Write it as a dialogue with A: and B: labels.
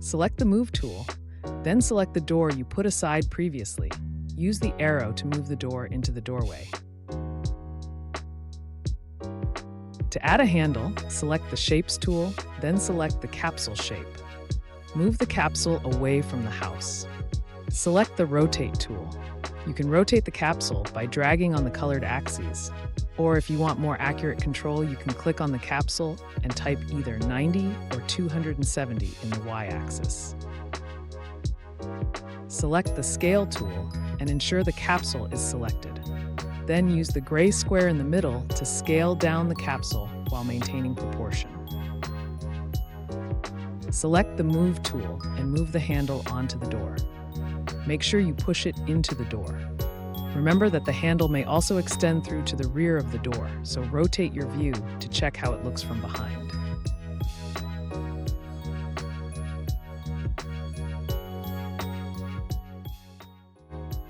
A: Select the Move tool, then select the door you put aside previously. Use the arrow to move the door into the doorway. To add a handle, select the Shapes tool, then select the capsule shape. Move the capsule away from the house. Select the Rotate tool. You can rotate the capsule by dragging on the colored axes. Or if you want more accurate control, you can click on the capsule and type either 90 or 270 in the y-axis. Select the Scale tool and ensure the capsule is selected. Then use the gray square in the middle to scale down the capsule while maintaining proportion. Select the Move tool and move the handle onto the door. Make sure you push it into the door. Remember that the handle may also extend through to the rear of the door, so rotate your view to check how it looks from behind.